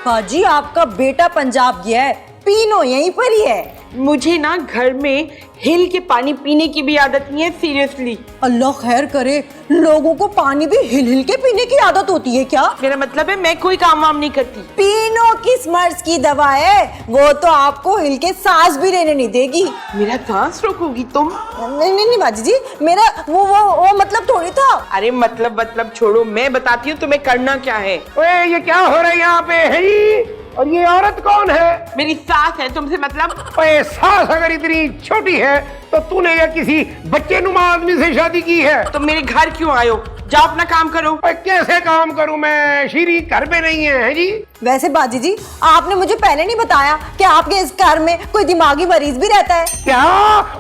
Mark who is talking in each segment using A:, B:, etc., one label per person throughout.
A: बाजी आपका बेटा पंजाब गया है, पीनो यहीं पर ही है।
B: मुझे ना घर में हिल के पानी पीने की भी आदत नहीं है, सीरियसली।
A: अल्लाह खैर करे, लोगों को पानी भी हिल हिल के पीने की आदत होती है क्या?
B: मेरा मतलब है मैं कोई काम वाम नहीं करती।
A: पीनो किस मर्ज की दवा है, वो तो आपको हिल के सांस भी लेने नहीं देगी।
B: मेरा सांस रोकोगी तुम?
A: नहीं नहीं नहीं बाजी जी, मेरा वो मतलब थोड़ी था।
B: अरे मतलब छोड़ो, मैं बताती हूँ तुम्हें करना क्या है।
C: ओए ये क्या हो रहा है यहाँ पे है? और ये औरत कौन है?
B: मेरी सास है, तुमसे मतलब?
C: ओए सास अगर इतनी छोटी है तो तूने या किसी बच्चे नुमा आदमी से शादी की है?
B: तुम मेरे घर क्यों आए हो? जाओ अपना काम करो।
C: ओए कैसे काम करूं मैं? शीरी घर पे नहीं है जी?
A: वैसे बाजी जी, आपने मुझे पहले नहीं बताया कि आपके इस घर में कोई दिमागी मरीज भी रहता है।
C: क्या?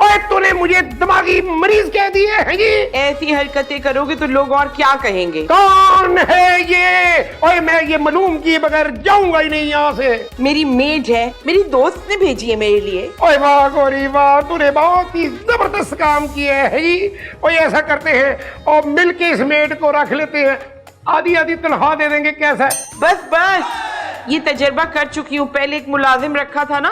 C: ओए तूने मुझे दिमागी मरीज कह दिए है जी?
B: ऐसी हरकतें करोगे तो लोग और क्या कहेंगे?
C: कौन है ये? ओए मैं ये मालूम किए बगैर जाऊंगा ही नहीं यहाँ से।
B: मेरी मेड है, मेरी दोस्त ने भेजी है मेरे लिए।
C: ओए वाह गोरी वाह, तूने बहुत ही जबरदस्त काम किया है जी। ओए ऐसा करते हैं और मिलके इस मेड को रख लेते हैं, आधी आधी तनख्वाह दे देंगे, कैसा है?
B: बस ये तजर्बा कर चुकी हूँ। पहले एक मुलाजिम रखा था ना,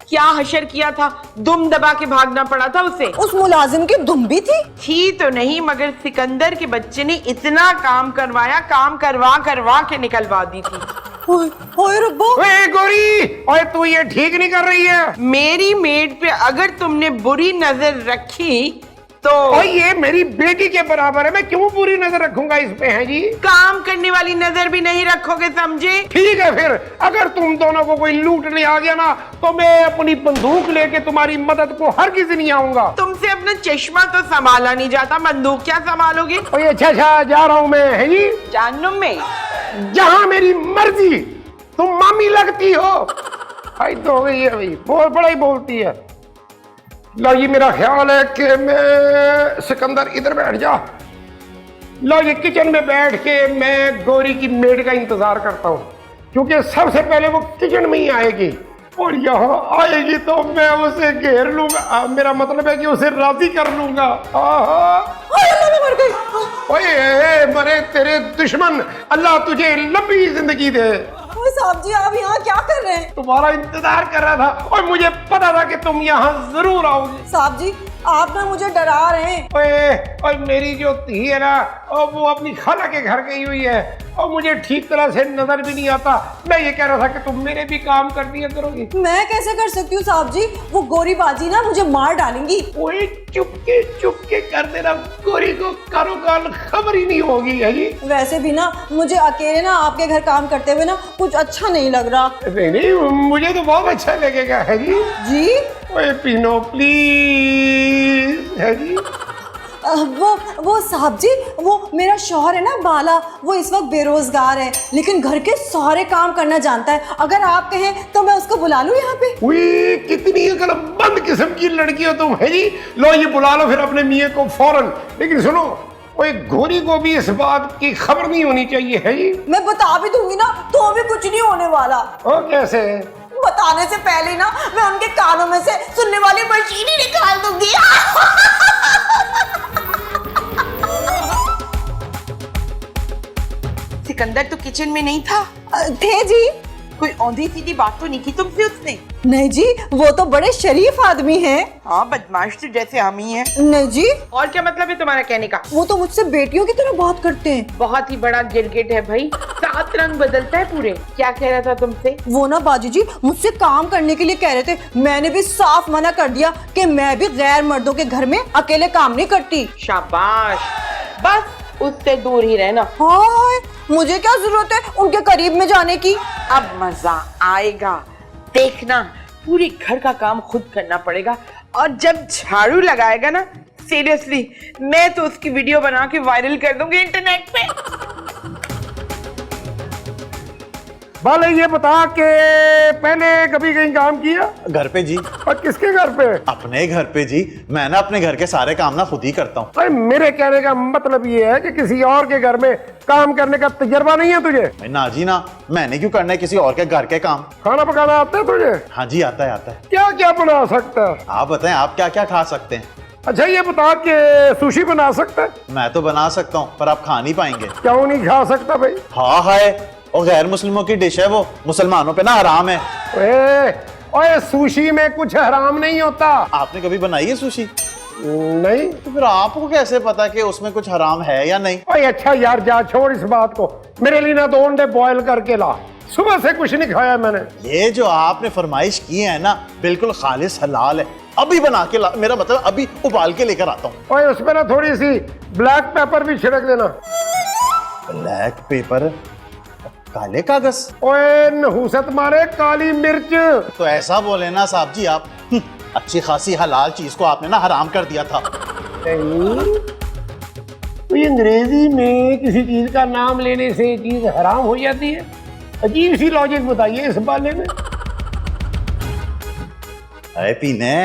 B: क्या हशर किया था, दुम दबा के भागना पड़ा था उसे।
A: उस मुलाजिम की दुम भी थी
B: तो नहीं, मगर सिकंदर के बच्चे ने इतना काम करवाया, काम करवा के निकलवा दी थी।
A: ओए रब्बा।
C: ओए गोरी, ओए तू ये ठीक नहीं कर रही है।
B: मेरी मेड पे अगर तुमने बुरी नजर रखी तो
C: ओए ये मेरी बेटी के बराबर है, मैं क्यों बुरी नजर रखूंगा इस पे है जी?
B: काम करने वाली नजर भी नहीं रखोगे, समझे?
C: ठीक है फिर, अगर तुम दोनों को कोई लूटने आ गया ना तो मैं अपनी बंदूक लेके तुम्हारी मदद को हरगिज नहीं आऊंगा।
B: तुमसे अपना चश्मा तो संभाला नहीं जाता, बंदूक क्या संभालोगे?
C: ओए अच्छा जा रहा हूँ मैं है जी,
B: जानू में
C: जहाँ मेरी मर्जी। तुम मामी लगती हो। आई तो हो गई है भाई, बहुत बड़ा ही बोलती है। लो ये मेरा ख्याल है कि मैं सिकंदर इधर बैठ जा। लो ये किचन में बैठ के मैं गोरी की मेड का इंतजार करता हूँ, क्योंकि सबसे पहले वो किचन में ही आएगी और यहाँ आएगी तो मैं उसे घेर लूंगा। मेरा मतलब है कि उसे राजी कर लूंगा। ओए मरे तेरे दुश्मन, अल्लाह तुझे लंबी जिंदगी दे।
A: साहब जी आप यहाँ क्या कर रहे हैं?
C: तुम्हारा इंतजार कर रहा था और मुझे पता था कि तुम यहाँ जरूर आओगे।
A: साहब जी आप ना मुझे डरा रहे हैं।
C: ओए मेरी जो धी है ना, और वो अपनी खाला के घर गई हुई है और मुझे ठीक तरह से नजर भी नहीं आता। मैं ये कह रहा था कि तुम मेरे भी काम कर दिया करोगी।
A: मैं कैसे कर सकती हूँ साहब जी, वो गोरी बाजी ना मुझे मार डालेंगी।
C: ओए चुपके कर देना, गोरी को कारोकाल खबर ही नहीं होगी है जी।
A: वैसे भी ना मुझे अकेले ना आपके घर काम करते हुए ना कुछ अच्छा नहीं लग रहा।
C: नहीं मुझे तो बहुत अच्छा लगेगा है जी।
A: जी
C: ओए पीनो प्लीज है जी।
A: वो साहब जी, वो मेरा शौहर है ना बाला, वो इस वक्त बेरोजगार है लेकिन घर के सारे काम करना जानता है। अगर आप कहें तो मैं उसको बुला लूं यहाँ पे।
C: उई, कितनी अकलमंद किस्म की लड़की हो तुम है जी। लो ये बुला लो फिर अपने मियाँ को फौरन। लेकिन सुनो, कोई गोरी को भी इस बात की खबर नहीं होनी चाहिए है जी।
A: मैं बता भी दूंगी ना तो भी कुछ नहीं होने वाला।
C: ओ कैसे?
A: बताने से पहले ना मैं उनके कानों में से सुनने वाली मशीन ही निकाल दूंगी।
B: सिकंदर तो किचन में नहीं था।
A: थे जी।
B: कोई औंधी सीधी बात तो नहीं की तुमसे उसने?
A: नहीं जी, वो तो बड़े शरीफ आदमी हैं।
B: हाँ, बदमाश तो जैसे हम ही हैं।
A: नहीं जी।
B: और क्या मतलब है तुम्हारा कहने का?
A: वो तो मुझसे बेटियों की तरह बात करते हैं।
B: बहुत ही बड़ा गिरगिट है भाई, 7 रंग बदलता है पूरे। क्या कह रहा था तुमसे?
A: वो ना बाजी जी मुझसे काम करने के लिए कह रहे थे, मैंने भी साफ मना कर दिया कि मैं भी गैर मर्दों के घर में अकेले काम नहीं करती।
B: शाबाश, बस उससे दूर ही रहना।
A: हाँ, मुझे क्या जरूरत है उनके करीब में जाने की।
B: अब मजा आएगा, देखना पूरे घर का काम खुद करना पड़ेगा। और जब झाड़ू लगाएगा ना, सीरियसली मैं तो उसकी वीडियो बना के वायरल कर दूंगी इंटरनेट पे।
C: भले ये बता के पहले कभी कहीं काम किया?
D: घर पे जी।
C: और किसके घर पे?
D: अपने घर पे जी। मैं ना अपने घर के सारे काम ना खुद ही करता हूँ।
C: अरे मेरे कहने का मतलब ये है कि किसी और के घर में काम करने का तजर्बा नहीं है तुझे?
D: ना जी ना, मैंने क्यों करना है किसी और के घर के काम।
C: खाना पकाना आता है तुझे?
D: हाँ जी आता है आता है।
C: क्या क्या बना सकता है?
D: आप बताएं आप क्या क्या खा सकते हैं?
C: अच्छा ये बता के सुशी बना सकता है?
D: मैं तो बना सकता हूँ पर आप खा नहीं पाएंगे।
C: क्यों नहीं खा सकता भाई?
D: हाँ है, और गैर मुस्लिमों की डिश है वो, मुसलमानों पे ना हराम है।
C: ओए सुशी में कुछ हराम नहीं होता।
D: आपने कभी बनाई है सुशी?
C: नहीं।
D: तो फिर आपको कैसे पता कि उसमें कुछ हराम है या नहीं?
C: ओए अच्छा यार जा छोड़ इस बात को, मेरे लिए ना 2 अंडे बॉयल करके ला, सुबह से कुछ नहीं खाया मैंने।
D: ये जो आपने फरमाइश की है ना बिल्कुल खालिस हलाल है, अभी बना के ला, मेरा मतलब अभी उबाल के लेकर आता हूँ।
C: ओए उसमें ना थोड़ी सी ब्लैक पेपर भी छिड़क देना।
D: Black pepper? काले कागज?
C: ओए नहुसत मारे काली मिर्च।
D: तो ऐसा बोले ना साहब जी आप, अच्छी खासी हलाल चीज को आपने ना हराम कर दिया था।
C: नहीं कोई अंग्रेजी में किसी चीज का नाम लेने से चीज हराम हो जाती है? अजीब सी लॉजिक बताइए इस बारे में।
D: अरे पीने।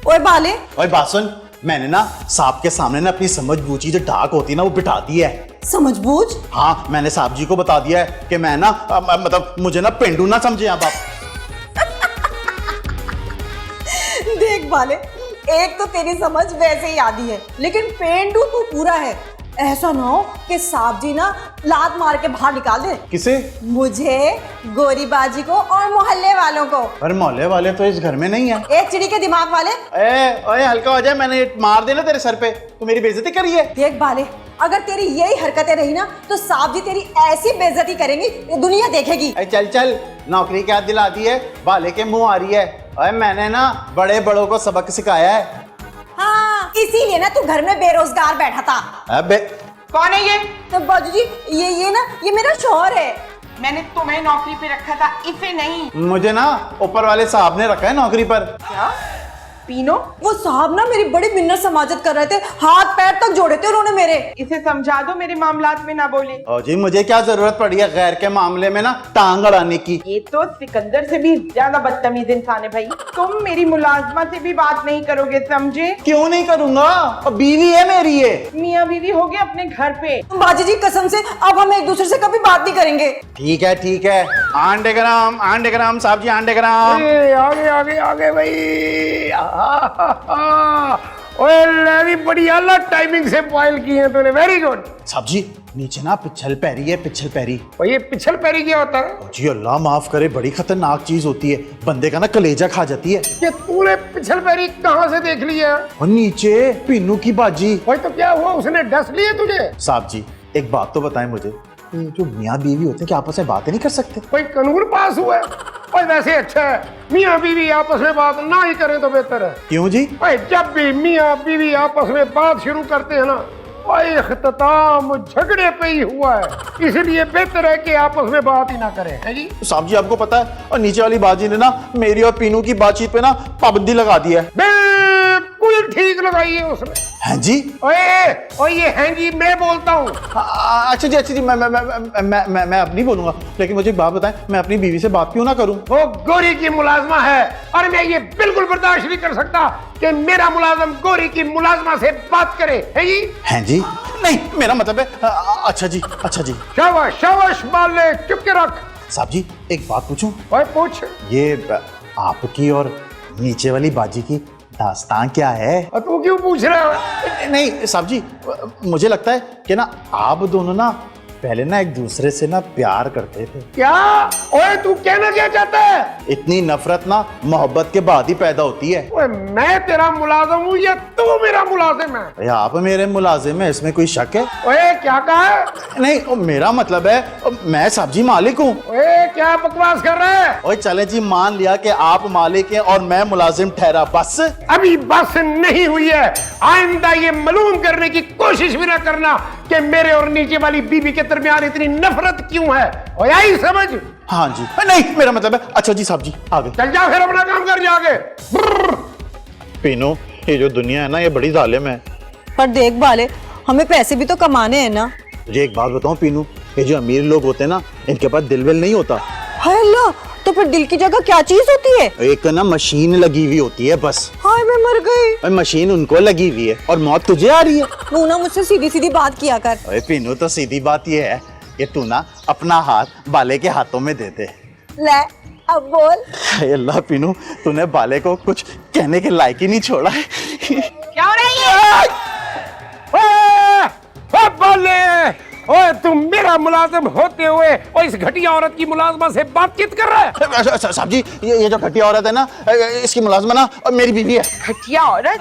A: ओए बाले,
D: ओए बात सुन, मैंने ना साहब के सामने ना अपनी समझ बूझी जो डाक होती है ना वो बिठा दी है।
A: समझबूझ?
D: हाँ मैंने साहब जी को बता दिया है कि मैं ना मतलब मुझे ना पेंडू ना समझे आप।
A: देख बाले, एक तो तेरी समझ वैसे ही आधी है, लेकिन पेंडू तू पूरा है। ऐसा ना हो कि साहब जी ना लात मार के बाहर निकाल दे।
D: किसे?
A: मुझे, गोरी बाजी को और मोहल्ले वालों को।
D: पर मोहल्ले वाले तो इस घर में नहीं है।
A: एक चिड़ी के दिमाग वाले।
D: ओए हल्का हो जाए, मैंने मार देना तेरे सर पे, तो मेरी बेइज्जती करी है।
A: देख बाले, अगर तेरी यही हरकतें रही ना तो साहब जी तेरी ऐसी बेइज्जती करेंगी ये दुनिया देखेगी।
D: चल चल, नौकरी क्या दिला दी है, बाले के मुंह आ रही है। ओए मैंने ना बड़े बड़ों को सबक सिखाया है।
A: हाँ, इसीलिए ना तू घर में बेरोजगार बैठा था।
D: अबे
B: कौन है ये?
A: तो बाजू जी ये मेरा शौहर है।
B: मैंने तुम्हें नौकरी पे रखा था, इसे नहीं।
D: मुझे ना ऊपर वाले साहब ने रखा है नौकरी पर।
B: क्या? पीनो?
A: वो साहब ना मेरी बड़ी मिन्नत समाजत कर रहे थे, हाथ पैर तक जोड़े थे उन्होंने मेरे।
B: इसे समझा दो मेरे मामलात में ना बोले।
D: और जी मुझे क्या जरूरत पड़ी है गैर के मामले में ना टांग अड़ाने की।
B: ये तो सिकंदर से भी ज्यादा बदतमीज इंसान है भाई। तुम मेरी मुलाजमा से भी बात नहीं करोगे, समझे?
D: क्यों नहीं करूंगा, और बीवी है मेरी ये।
B: मियाँ बीवी हो गए अपने घर पे।
A: बाजी जी कसम से अब हम एक दूसरे से कभी बात नहीं करेंगे।
D: ठीक है। आंडे ग्राम साहब जी, आंडे ग्राम।
C: आगे भाई। ओए लेवी बड़ी अलग टाइमिंग से बॉयल की है तूने, वेरी गुड।
D: साहब जी नीचे ना पिछल पैरी है, पिछल पैरी।
C: और ये पिछल पैरी क्या होता है?
D: जी अल्लाह माफ करे, बड़ी खतरनाक चीज होती है, बंदे का ना कलेजा खा जाती है।
C: ये तूने पिछल पैरी कहाँ से देख लिया?
D: और नीचे पीनू की बाजी।
C: भाई तो क्या हुआ, उसने डस लिए तुझे?
D: साहब जी एक बात तो बताएं मुझे, ये जो मियाँ बीवी होते हैं क्या आपस में बातें नहीं कर सकते?
C: कोई कानून पास हुआ है? भाई वैसे अच्छा है मियाँ बीवी आपस में बात ना ही करें तो बेहतर है।
D: क्यों जी?
C: भाई जब भी मियाँ बीवी आपस में बात शुरू करते हैं ना, भाई इख्तिताम झगड़े पे ही हुआ है, इसलिए बेहतर है कि आपस में बात ही ना करें, है जी?
D: तो साहब जी आपको पता है, और नीचे वाली बाजी ने ना मेरी और पीनू की बातचीत पे ना पाबंदी लगा दी है।
C: बिल्कुल ठीक लगाई है उसने।
D: हैं जी?
C: ओए ये हैं जी मैं बोलता हूँ।
D: अच्छा जी मैं अब नहीं बोलूंगा, लेकिन मुझे एक बात बताएं, मैं अपनी बीवी से बात क्यों ना करूं?
C: वो गोरी की मुलाजमा है और मैं ये बिल्कुल बर्दाश्त नहीं कर सकता कि मेरा मुलाजम गोरी की मुलाजमा से बात करे, है जी?
D: हैं जी? नहीं मेरा मतलब है अच्छा जी।
C: शाबाश बाले, चुप के रख।
D: साहब जी एक बात पूछूं?
C: ओए पूछ।
D: ये आपकी और नीचे वाली बाजी की दास्तान क्या है?
C: और तू क्यों पूछ रहा है?
D: नहीं साहब जी, मुझे लगता है कि ना आप दोनों ना पहले ना एक दूसरे से ना प्यार करते थे।
C: क्या? ओए तू कहना क्या चाहता है?
D: इतनी नफरत ना मोहब्बत के बाद ही पैदा होती है।
C: ओए मैं तेरा मुलाजिम हूँ या तू मेरा मुलाजिम है?
D: अरे आप मेरे मुलाजिम हैं, इसमें कोई शक है?
C: ओए क्या कहा?
D: नहीं मेरा मतलब है मैं साहब जी मालिक हूँ।
C: ओए क्या बकवास कर रहा है?
D: ओए चले जी मान लिया कि आप मालिक हैं और मैं मुलाजिम ठहरा, बस।
C: अभी बस नहीं हुई है, आइंदा ये मालूम करने की कोशिश भी ना करना कि मेरे और नीचे वाली बीबी के दरमियान इतनी नफरत क्यों है। और यही समझ?
D: हाँ जी। नहीं मेरा मतलब है अच्छा जी साहब जी आगे
C: चल जा फिर अपना काम कर जाके।
D: पीनू ये जो दुनिया है ना ये बड़ी जालिम है।
A: पर देख बाले, हमें पैसे भी तो कमाने हैं ना।
D: मुझे एक बात बताऊं पीनू, ये जो अमीर लोग होते हैं ना, इनके पास दिल विल नहीं होता।
A: हाय अल्लाह, तो फिर दिल की जगह क्या चीज होती है?
D: एक ना मशीन लगी हुई होती है बस।
A: हाय मैं मर गई।
D: और मशीन उनको लगी हुई है और मौत तुझे आ रही है।
A: तू ना मुझसे सीधी सीधी बात किया कर।
D: अरे पीनू, तो सीधी बात ये है कि तू ना अपना हाथ बाले के हाथों में दे दे।
A: ले अब बोल।
D: हाय अल्लाह पीनू, तूने बाले को कुछ कहने के लायक ही नहीं छोड़ा है।
B: क्या हो रहा है?
C: बोले ओए, तुम मेरा मुलाजिम होते हुए और इस घटिया औरत की मुलाजमा से बातचीत कर रहा है?
D: साहब जी, ये जो घटिया औरत है ना, इसकी मुलाजमा ना और मेरी बीवी है।
B: घटिया औरत?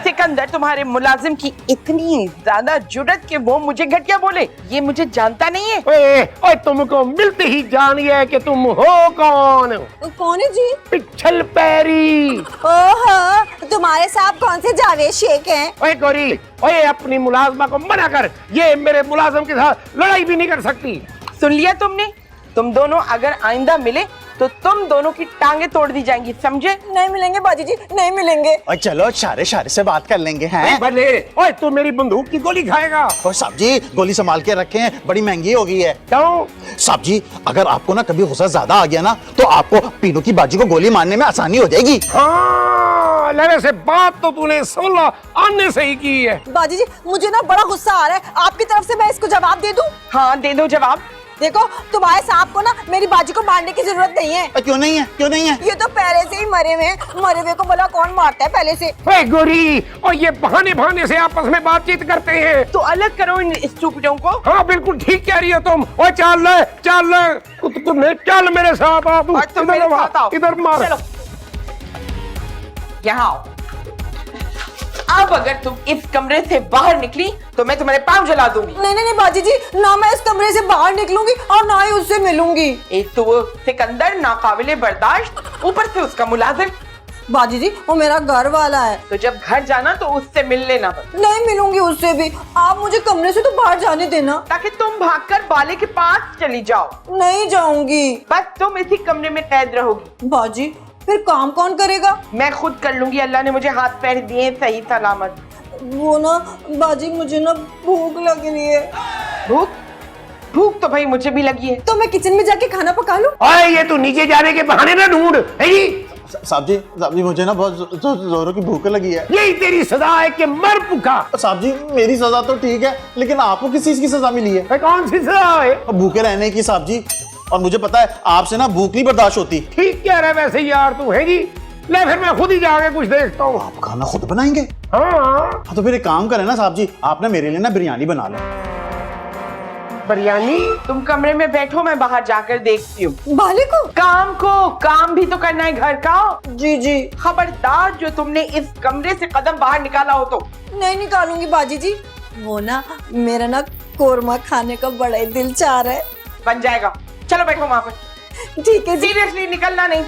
B: सिकंदर तुम्हारे मुलाजिम की इतनी ज्यादा जुर्रत कि वो मुझे घटिया बोले। ये मुझे जानता नहीं है।
C: ओए ओए, तुमको मिलते ही जान गया है कि तुम हो कौन।
A: कौन है जी?
C: पिछल पैरी।
A: ओहो, तुम्हारे साहब कौन से जावेद शेख हैं?
C: ओए गौरी, ओए अपनी मुलाजमा को मना कर, ये मेरे मुलाजिम के साथ लड़ाई भी नहीं कर सकती।
B: सुन लिया तुमने? तुम दोनों अगर आइंदा मिले तो तुम दोनों की टांगे तोड़ दी जाएंगी, समझे?
A: नहीं मिलेंगे बाजी जी, नहीं मिलेंगे।
D: और चलो इशारे इशारे से बात कर लेंगे हैं।
C: भले ओए, तू मेरी बंदूक की गोली खाएगा।
D: और साहब जी, गोली संभाल के रखे हैं, बड़ी महंगी हो गई है।
C: क्यों?
D: साहब जी, अगर आपको ना कभी गुस्सा ज्यादा आ गया ना, तो आपको पीनू की बाजी को गोली मारने में आसानी हो जाएगी।
C: हाँ, लगे से बात तो तूने 16 आने से ही की है।
A: बाजी जी, मुझे ना बड़ा गुस्सा आ रहा है, आपकी तरफ से मैं इसको जवाब दे दूं?
B: हाँ दे दो जवाब।
A: देखो, तुम्हारे साहब को ना मेरी बाजी को मारने की जरूरत नहीं है।
D: क्यों नहीं है? क्यों नहीं है?
A: ये तो पहले से ही मरे हुए हैं, मरे हुए को भला कौन मारता है पहले से?
C: ओए गोरी, और ये बहाने बहाने से आपस में बातचीत करते हैं।
B: तो अलग करो इन स्टूपिडों को।
C: हाँ बिल्कुल ठीक कह रही हो तुम। ओए चल ले, चल ले, तुम्हें चल मेरे साथ आ तू।
B: और तुम मेरे साथ आओ।
C: इधर मार।
B: चलो यहाँ आओ। अब अगर तुम इस कमरे से बाहर निकली तो मैं तुम्हारे पाँव जला दूंगी।
A: नहीं नहीं नहीं बाजी जी, ना मैं इस कमरे से बाहर निकलूंगी और ना ही उससे मिलूंगी।
B: एक तो वो सिकंदर नाकाबिले बर्दाश्त, ऊपर से उसका मुलाजिम।
A: बाजी जी, वो मेरा घर वाला है।
B: तो जब घर जाना तो उससे मिल लेना बस,
A: नहीं मिलूंगी उससे भी। आप मुझे कमरे से तो बाहर जाने देना।
B: ताकि तुम भागकर बाले के पास चली जाओ।
A: नहीं जाऊंगी।
B: बस तुम इसी कमरे में कैद रहोगी।
A: बाजी, फिर काम कौन करेगा?
B: मैं खुद कर लूंगी, अल्लाह ने मुझे हाथ पैर दिए हैं सही सलामत।
A: वो ना बाजी, मुझे ना भूख लग रही है।
B: भूख? भूख तो भाई मुझे भी लगी है।
A: तो मैं किचन में जाके खाना पका लूं?
C: ओए, ये तू नीचे जाने के बहाने ना ढूंढ।
D: साहब जी, मुझे ना बहुत जोरों की भूख लगी है।
C: यही तेरी सजा है कि मर भूखा।
D: साहब जी, मेरी सजा तो ठीक है, लेकिन आपको किस चीज की सजा मिली है?
C: कौन सी सजा है?
D: भूखे रहने की साहब जी। और मुझे पता है आपसे ना भूख नहीं बर्दाश्त होती।
C: ठीक कह रहे वैसे यार तू है जी। ले फिर मैं खुद ही जाके कुछ देखता हूँ।
D: आप खाना खुद बनाएंगे?
C: हाँ।
D: तो फिर एक काम करें ना साहब जी, आप ना मेरे लिए ना बिरयानी बना लें।
C: बिरयानी?
B: तुम कमरे में बैठो, मैं बाहर जाकर देखती हूँ।
A: बाले को?
B: काम भी तो करना है घर का।
A: जी जी।
B: खबरदार जो तुमने इस कमरे से कदम बाहर निकाला हो तो।
A: नहीं निकालूंगी बाजी जी। वो ना मेरा ना कोरमा खाने का बड़ा ही दिल चाह रहा है।
B: बन जाएगा, चलो बैठो वहां पर।
A: ठीक है जी।
B: सीरियसली निकलना नहीं।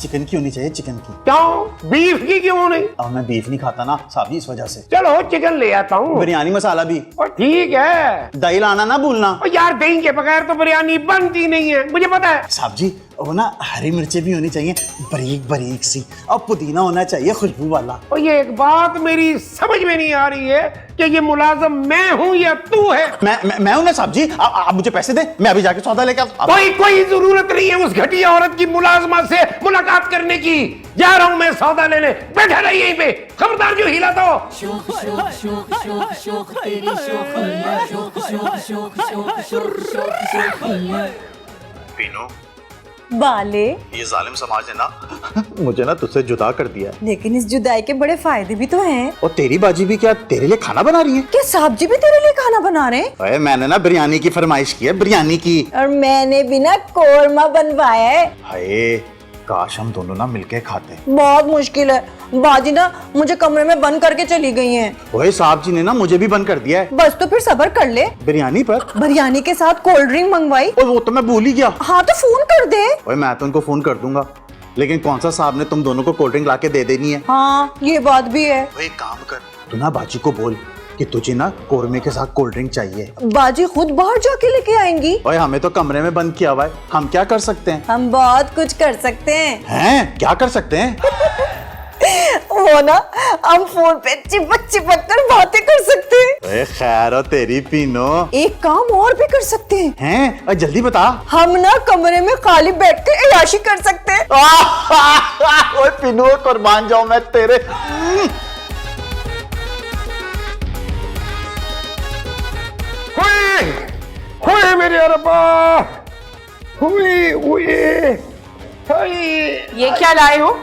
D: चिकन की होनी चाहिए, चिकन की।
C: क्यों? बीफ की क्यों नहीं?
D: अब मैं बीफ नहीं खाता ना साहब जी, इस वजह से।
C: चलो चिकन ले आता हूँ।
D: बिरयानी मसाला भी।
C: और ठीक है।
D: दही लाना ना भूलना।
C: और यार दही के बगैर तो बिरयानी बनती नहीं है, मुझे पता है।
D: साहब जी, वो ना हरी मिर्चें भी होनी चाहिए, बारीक बारीक सी, और पुदीना होना चाहिए खुशबू वाला।
C: और ये एक बात मेरी समझ में नहीं आ रही है कि ये मुलाजिम मैं हूँ या तू है।
D: मैं हूं ना साहब जी। आप मुझे पैसे दे, मैं अभी जाके सौदा लेके आता।
C: कोई जरूरत नहीं है उस घटिया औरत की मुलाजमा से मुलाकात करने की। जा रहा हूँ मैं सौदा लेने, बैठा रही यहीं पे, खबरदार जो हिला तो।
D: पीनू,
A: बाले,
D: ये जालिम समाज ने ना मुझे ना तुझसे जुदा कर दिया है।
A: लेकिन इस जुदाई के बड़े फायदे भी तो हैं।
D: और तेरी बाजी भी क्या तेरे लिए खाना बना रही है?
A: क्या साहब जी भी तेरे लिए खाना बना रहे हैं?
D: अरे मैंने ना बिरयानी की फरमाइश की है, बिरयानी की।
A: और मैंने भी ना कोरमा बनवाया है।
D: हाय, काश हम दोनों ना मिलके खाते।
A: बहुत मुश्किल है। बाजी ना मुझे कमरे में बंद करके चली गई हैं।
D: वही साहब जी ने ना मुझे भी बंद कर दिया है।
A: बस तो फिर सब्र कर ले।
D: बिरयानी पर?
A: बिरयानी के साथ कोल्ड ड्रिंक मंगवाई।
D: और वो तो मैं भूल ही गया।
A: हाँ तो फोन कर दे।
D: ओए मैं तो उनको फोन कर दूंगा, लेकिन कौन सा साहब ने तुम दोनों को कोल्ड ड्रिंक लाके दे देनी है?
A: हाँ ये बात भी है।
D: ओए काम कर, तू ना बाजी को बोल कि तुझे ना कोरमे के साथ कोल्ड ड्रिंक चाहिए।
A: बाजी खुद बाहर जाके लेके आएंगी।
D: ओए हमें तो कमरे में बंद किया हुआ है, हम क्या कर सकते हैं?
A: हम बहुत कुछ कर सकते हैं।
D: हैं? क्या कर सकते हैं?
A: वो हो ना, हम फोन पे चिपक चिपक कर बातें कर सकते हैं।
D: अरे खैर हो तेरी पीनो।
A: एक काम और भी कर सकते हैं।
D: हैं? और जल्दी बता।
A: हम ना कमरे में खाली बैठ के अय्याशी कर सकते हैं।
D: ओए पीनो, कुर्बान जाऊं मैं तेरे।
C: हुए हुए मेरे अरबा, हुए हुए हाय,
B: ये क्या लाए हो?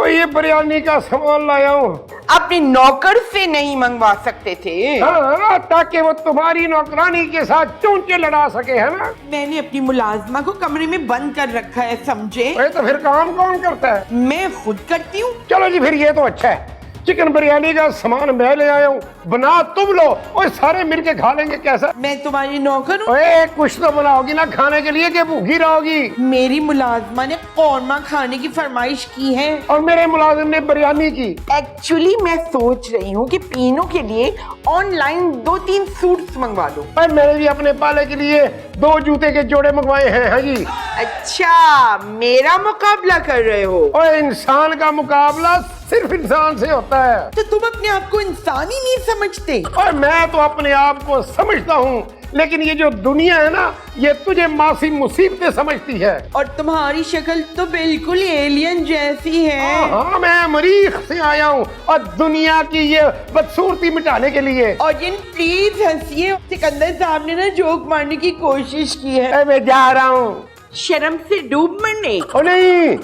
C: ये बिरयानी का सामान लाया हूँ।
B: अपने नौकर से नहीं मंगवा सकते थे?
C: हाँ, ताकि वो तुम्हारी नौकरानी के साथ चूंचे लड़ा सके, है ना?
B: मैंने अपनी मुलाजमा को कमरे में बंद कर रखा है, समझे?
C: तो फिर काम कौन करता है?
B: मैं खुद करती हूँ।
C: चलो जी, फिर ये तो अच्छा है। चिकन बिरयानी का सामान मैं ले आया हूँ, बना तुम लो और सारे मिलके खा लेंगे, कैसा?
B: मैं तुम्हारी नौकर हूँ।
C: ओए कुछ तो बनाओगी ना खाने के लिए कि भूखी रहोगी?
B: मेरी मुलाजमा ने कौरमा खाने की फरमाइश की है
C: और मेरे मुलाजिम ने बिरयानी की।
B: एक्चुअली मैं सोच रही हूँ कि पीनों के लिए ऑनलाइन 2-3 सूट्स मंगवा दो।
C: पर मैंने भी अपने पाले के लिए 2 जूते के जोड़े मंगवाए हैं। हाँ जी।
B: अच्छा, मेरा मुकाबला कर रहे हो?
C: और इंसान का मुकाबला सिर्फ इंसान से होता है।
B: तो तुम अपने आप को इंसान ही नहीं समझते?
C: और मैं तो अपने आप को समझता हूँ, लेकिन ये जो दुनिया है ना, ये तुझे मासी मुसीबतें समझती है।
B: और तुम्हारी शक्ल तो बिल्कुल एलियन जैसी है।
C: हाँ, मैं मरीख से आया हूँ और दुनिया की ये बदसूरती मिटाने के लिए।
B: और जिन प्लीज हंसिए, सिकंदर साहब ने ना जोक मारने की कोशिश की है।
C: मैं जा रहा हूँ
B: शर्म से डूब मरने।
C: ओ नहीं,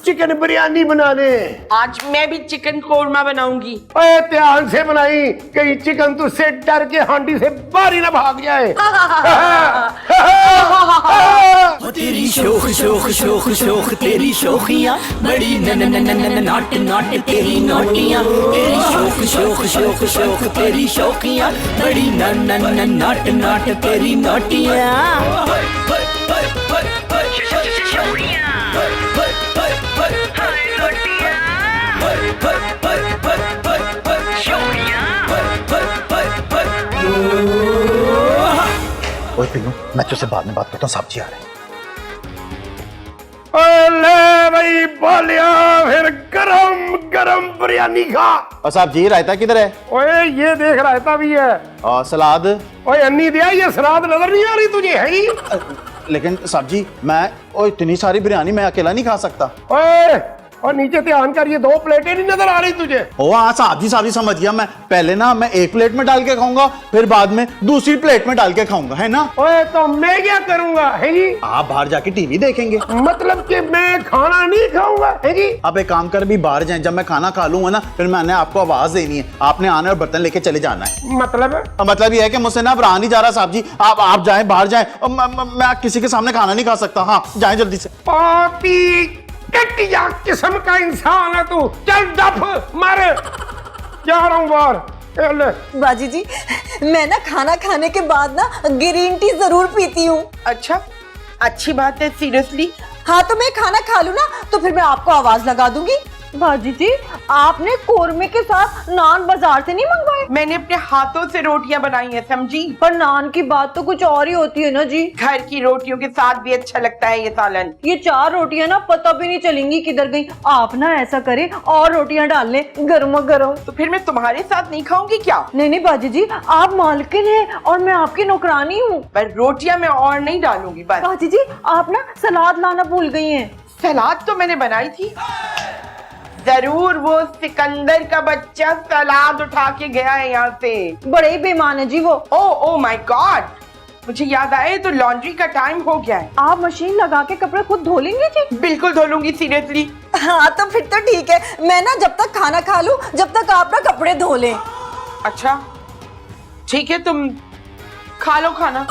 C: चिकन बिरयानी बनाने।
B: आज मैं भी चिकन कोरमा बनाऊंगी।
C: ओए ध्यान से बनाई, कहीं चिकन तुझसे डर के हांडी से बाहर ही ना भाग जाए।
E: ओ तेरी शोख शोख शोख शोख तेरी शोखियाँ बड़ी न न न न न नाट नाट तेरी नोटियाँ। तेरी शोख शोख शोख शोख तेरी शोखियाँ बड़ी न न न नाट नाट तेरी नोटियाँ।
D: ओए पीनो, मैं तुझसे बाद में बात करता हूँ, साहब जी आ रहे हैं।
C: ले भाई बोलिया, फिर गरम गरम बिरयानी खा।
D: और साहब जी रायता किधर है?
C: ओए ये देख रायता भी है।
D: और सलाद?
C: ओए अन्नी दिया, ये सलाद नजर नहीं आ रही तुझे? है ही।
D: लेकिन साहब जी मैं इतनी सारी बिरयानी मैं अकेला नहीं खा सकता।
C: ओए और नीचे ध्यान कर, ये 2 प्लेटें नहीं नजर आ रही तुझे?
D: ओ हाँ साहब जी समझ गया। मैं पहले ना मैं 1 प्लेट में डाल के खाऊंगा, फिर बाद में दूसरी प्लेट में डाल के खाऊंगा, है ना?
C: ओए तो मैं क्या करूंगा? है जी।
D: आप बाहर जाके टीवी देखेंगे।
C: मतलब कि मैं खाना नहीं खाऊंगा? है जी।
D: आप एक काम कर, भी बाहर जाएं, जब मैं खाना खा लूंगा ना, फिर मैंने आपको आवाज देनी है, आपने आना और बर्तन लेके चले जाना है।
C: मतलब
D: ये है कि मुझसे ना अब रहा नहीं जा रहा साहब जी, आप जाएं, बाहर जाएं। मैं किसी के सामने खाना नहीं खा सकता। हाँ जाएं जल्दी से।
C: पापी कटिया किस्म का इंसान है तू। चल डफ मार, जा रहा हूँ बाहर।
A: बाजी जी, मैं ना खाना खाने के बाद ना ग्रीन टी जरूर पीती हूँ।
B: अच्छा, अच्छी बात है। सीरियसली?
A: हाँ, तो मैं खाना खा लूँ ना, तो फिर मैं आपको आवाज लगा दूंगी। बाजी जी, आपने कोरमे के साथ नान बाजार से नहीं मंगवाए?
B: मैंने अपने हाथों से रोटियां बनाई हैं, समझी?
A: पर नान की बात तो कुछ और ही होती है ना जी।
B: घर की रोटियों के साथ भी अच्छा लगता है ये सालन।
A: ये 4 रोटियां ना पता भी नहीं चलेंगी किधर गई। आप ना ऐसा करें और रोटियां डाल लें गर्मा गर्म।
B: तो फिर मैं तुम्हारे साथ नहीं खाऊंगी क्या?
A: नहीं बाजी जी, आप मालकिन हैं और मैं आपकी नौकरानी हूँ।
B: पर रोटियां मैं और नहीं डालूंगी बस।
A: बाजी जी, आप ना सलाद लाना भूल गई हैं।
B: सलाद तो मैंने बनाई थी। जरूर वो सिकंदर का बच्चा सलाद उठा के गया है यहाँ से।
A: बड़े ही बेईमान है जी वो।
B: ओ माय गॉड, मुझे याद आया, तो लॉन्ड्री का टाइम हो गया है।
A: आप मशीन लगा के कपड़े खुद धो लेंगे जी?
B: बिल्कुल धो लूंगी, सीरियसली।
A: हाँ तो फिर तो ठीक है, मैं ना जब तक खाना खा लूं, जब तक आप ना कपड़े धो लें।
B: अच्छा ठीक है, तुम खा लो खाना।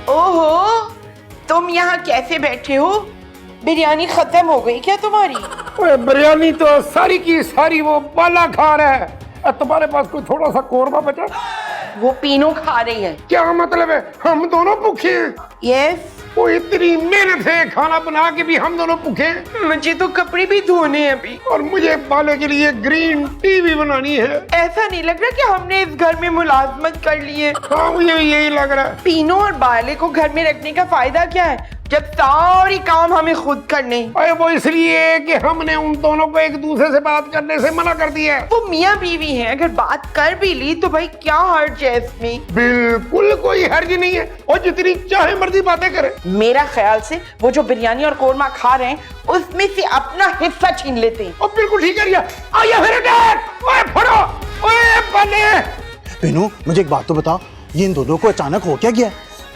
B: ओहो, तुम यहाँ कैसे बैठे हो? बिरयानी खत्म हो गई क्या तुम्हारी?
C: ओए बिरयानी तो सारी की सारी वो बाला खा रहा है। तुम्हारे पास कोई थोड़ा सा कोरमा बचा?
B: वो पीनों खा रही है।
C: क्या मतलब है? हम दोनों भूखे हैं?
B: यस,
C: वो इतनी मेहनत से खाना बना के भी हम दोनों भूखे हैं।
B: मुझे तो कपड़े भी धोने हैं अभी।
C: और मुझे बाले के लिए ग्रीन टी भी बनानी है।
B: ऐसा नहीं लग रहा कि हमने इस घर में मुलाजमत कर ली है।
C: हाँ मुझे भी यही लग रहा है।
B: पीनू और बाले को घर में रखने का फायदा क्या है जब सारी काम हमें खुद करने।
C: अरे वो इसलिए कि हमने उन दोनों को एक दूसरे से बात करने से मना कर दिया है।
B: वो मियाँ बीवी हैं, अगर बात कर भी ली तो भाई क्या हर्ज है इसमें।
C: बिल्कुल कोई हर्ज नहीं है और जितनी चाहे मर्जी बातें करे।
B: मेरा ख्याल से वो जो बिरयानी और कोरमा खा रहे हैं उसमें से अपना हिस्सा छीन लेते हैं।
C: और बिल्कुल ठीक है आइए फिर ओए फड़ो ओए बने।
D: पीनू मुझे एक बात तो बता, ये इन दोनों को अचानक हो क्या गया?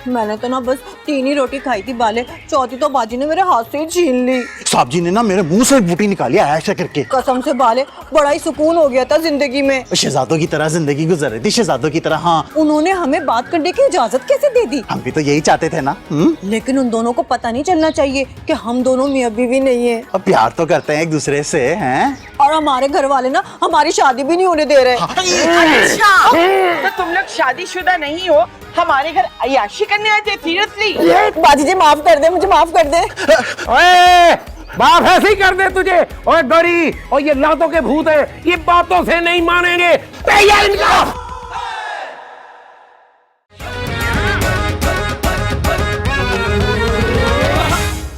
A: मैंने तो ना बस 3 ही रोटी खाई थी बाले, चौथी तो बाजी ने मेरे हाथ से ही छीन ली।
D: साहब जी ने ना मेरे मुंह से बूटी निकाली ऐसा करके।
A: कसम से बाले, बड़ा ही सुकून हो गया था जिंदगी में।
D: शहजादों की तरह जिंदगी गुजर रही थी, शहजादों की तरह। हाँ,
A: उन्होंने हमें बात करने की इजाजत कैसे दे दी?
D: हम भी तो यही चाहते थे ना।
A: लेकिन उन दोनों को पता नहीं चलना चाहिए कि हम दोनों मियां बीवी नहीं है।
D: अब प्यार तो करते हैं एक दूसरे से हैं।
A: और हमारे घर वाले ना हमारी शादी भी नहीं होने दे रहे।
B: अच्छा तो तुम लोग शादीशुदा नहीं हो, हमारे घर अय्याशी करने आए थे? सीरियसली?
A: बाजी जी माफ कर दे, मुझे माफ कर दे।
C: ओए बाप ऐसे ही कर दे तुझे। ओए गौरी और ये लातों के भूत है, ये बातों से नहीं मानेंगे। तैयार इनका